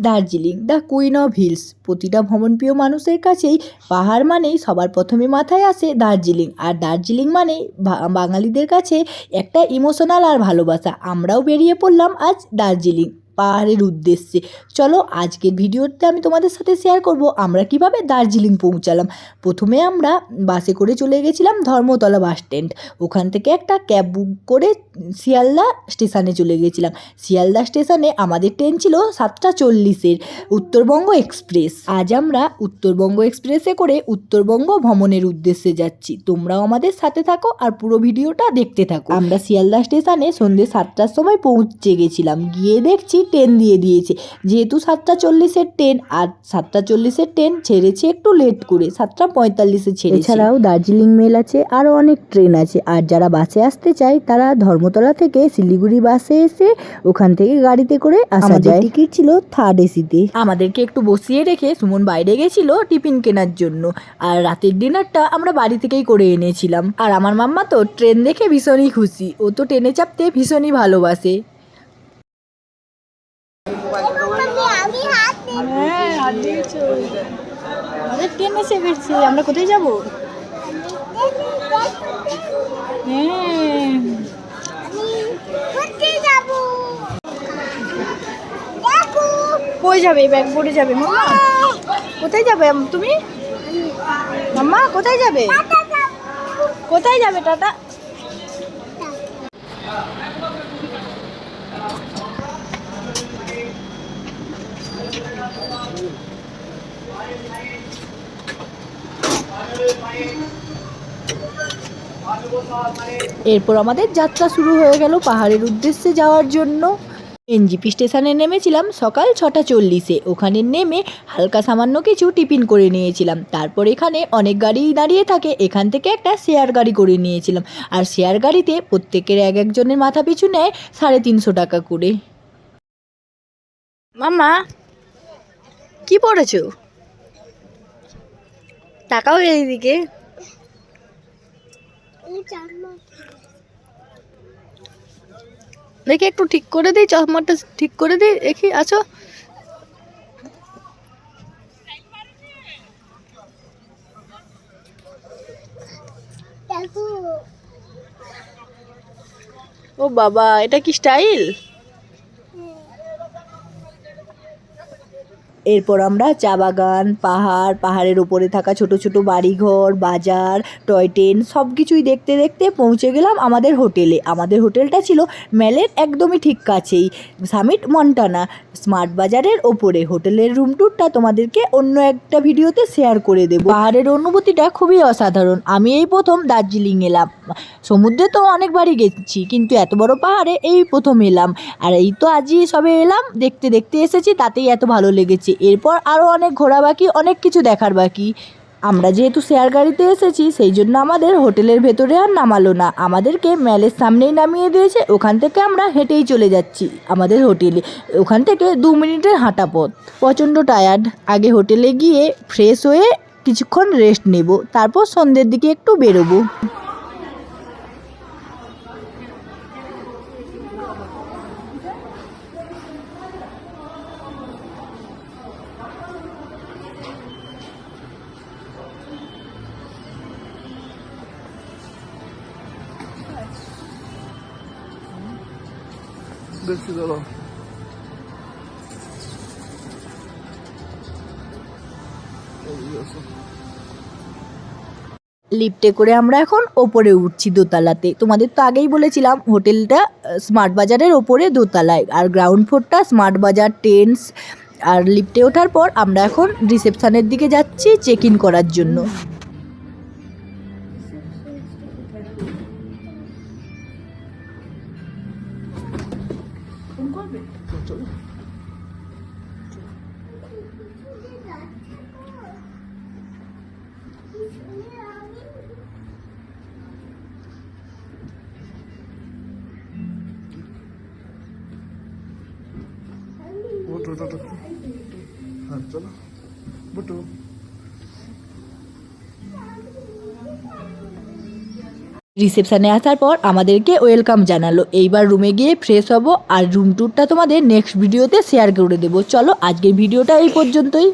Darjeeling the queen of hills. প্রতিটা ভ্রমণপ্রিয় মানুষের কাছেই পাহাড় মানেই সবার প্রথমে মাথায় আসে দার্জিলিং। আর দার্জিলিং মানেই বাঙালিদের কাছে একটা ইমোশনাল আর ভালোবাসা। আমরাও বেরিয়ে পড়লাম আজ দার্জিলিং পাহাড়ের উদ্দেশ্যে। চলো আজকের ভিডিওতে আমি তোমাদের সাথে শেয়ার করব আমরা কিভাবে দার্জিলিং পৌঁছালাম। প্রথমে আমরা বাসে করে চলে গেছিলাম ধর্মতলা বাস স্ট্যান্ড। ওখান থেকে একটা ক্যাব বুক করে শিয়ালদা স্টেশনে চলে গেছিলাম। শিয়ালদা স্টেশনে আমাদের ট্রেন ছিল 7:40-এর উত্তরবঙ্গ এক্সপ্রেস। আজ আমরা উত্তরবঙ্গ এক্সপ্রেসে করে উত্তরবঙ্গ ভ্রমণের উদ্দেশ্যে যাচ্ছি। তোমরাও আমাদের সাথে থাকো আর পুরো ভিডিওটা দেখতে থাকো। আমরা শিয়ালদা স্টেশনে সন্ধ্যে 7টার সময় পৌঁছে গেছিলাম। গিয়ে দেখছি ট্রেন দিয়ে দিয়েছে। যেহেতু 7:40-এর ট্রেন আর 7:40-এর ট্রেন ছেড়েছে একটু লেট করে, 7:45-এ ছেড়েছে। এছাড়াও দার্জিলিং মেল আছে, আরও অনেক ট্রেন আছে। আর যারা বাসে আসতে চায় তারা ধর্মতলা থেকে শিলিগুড়ি বাসে এসে ওখান থেকে গাড়িতে করে আসা যায়। টিকিট ছিল থার্ড এসিতে। আমাদেরকে একটু বসিয়ে রেখে সুমন বাইরে গেছিল টিফিন কেনার জন্য। আর রাতের ডিনারটা আমরা বাড়ি থেকেই করে এনেছিলাম। আর আমার মাম্মা তো ট্রেন দেখে ভীষণই খুশি। ও তো ট্রেনে চাপতে ভীষণই ভালোবাসে। আমাদের ট্রেন এসে গেছে। আমরা কোথায় যাব? কই যাবে? ব্যাগ পড়ে যাবে মাম্মা। কোথায় যাবে তুমি? মাম্মা কোথায় যাবে? কোথায় যাবে টাটা? এরপর আমাদের যাত্রা শুরু হয়ে গেল পাহাড়ের উদ্দেশ্যে যাওয়ার জন্য। এনজিপি স্টেশনে নেমেছিলাম সকাল 6:40-এ। ওখানে নেমে হালকা সামান্য কিছু টিফিন করে নিয়েছিলাম। তারপর এখানে অনেক গাড়ি দাঁড়িয়ে থাকে, এখান থেকে একটা শেয়ার গাড়ি করে নিয়েছিলাম। আর শেয়ার গাড়িতে প্রত্যেকের এক একজনের মাথা পিছু নেয় 350 টাকা করে। মাম্মা কি পড়েছো? টাকাও এইদিকে। দেখি একটু ঠিক করে দিই, চশমাটা ঠিক করে দিই, দেখি আছো। ও বাবা, এটা কি স্টাইল? এরপর আমরা চা বাগান, পাহাড়, পাহাড়ের ওপরে থাকা ছোট ছোট বাড়িঘর, বাজার, টয় ট্রেন সব কিছুই দেখতে দেখতে পৌঁছে গেলাম আমাদের হোটেলে। আমাদের হোটেলটা ছিল মেলের একদমই ঠিক কাছেই, সামিট মন্টানা স্মার্ট বাজারের ওপরে। হোটেলের রুম ট্যুরটা তোমাদেরকে অন্য একটা ভিডিওতে শেয়ার করে দেবো। পাহাড়ের অনুভূতিটা খুবই অসাধারণ। আমি এই প্রথম দার্জিলিং এলাম। সমুদ্রে তো অনেকবারই গেছি, কিন্তু এত বড় পাহাড়ে এই প্রথম এলাম। আর এই তো আজই সবে এলাম, দেখতে দেখতে এসেছি, তাতেই এত ভালো লেগেছে। এরপর আরও অনেক ঘোরা বাকি, অনেক কিছু দেখার বাকি। আমরা যেহেতু শেয়ার গাড়িতে এসেছি সেই জন্য আমাদের হোটেলের ভেতরে আর নামালো না, আমাদেরকে ম্যালের সামনেই নামিয়ে দিয়েছে। ওখান থেকে আমরা হেঁটেই চলে যাচ্ছি আমাদের হোটেলে। ওখান থেকে 2 মিনিটের হাঁটা পথ। প্রচণ্ড টায়ার্ড। আগে হোটেলে গিয়ে ফ্রেশ হয়ে কিছুক্ষণ রেস্ট নেব, তারপর সন্ধ্যের দিকে একটু বেরোবো। দেখছি দাঁড়া। লিফটে করে আমরা এখন ওপরে উঠছি দোতলাতে। তোমাদের তো আগেই বলেছিলাম হোটেলটা স্মার্ট বাজারের ওপরে দোতলায়, আর গ্রাউন্ড ফ্লোরটা স্মার্ট বাজার ট্রেন্ডস। আর লিফটে ওঠার পর আমরা এখন রিসেপশনের দিকে যাচ্ছি চেক ইন করার জন্য। হ্যাঁ চলো বুটু। রিসেপশানে আসার পর আমাদেরকে ওয়েলকাম জানালো। এইবার রুমে গিয়ে ফ্রেশ হব আর রুম ট্যুরটা তোমাদের নেক্সট ভিডিওতে শেয়ার করে দেবো। চলো আজকের ভিডিওটা এই পর্যন্তই।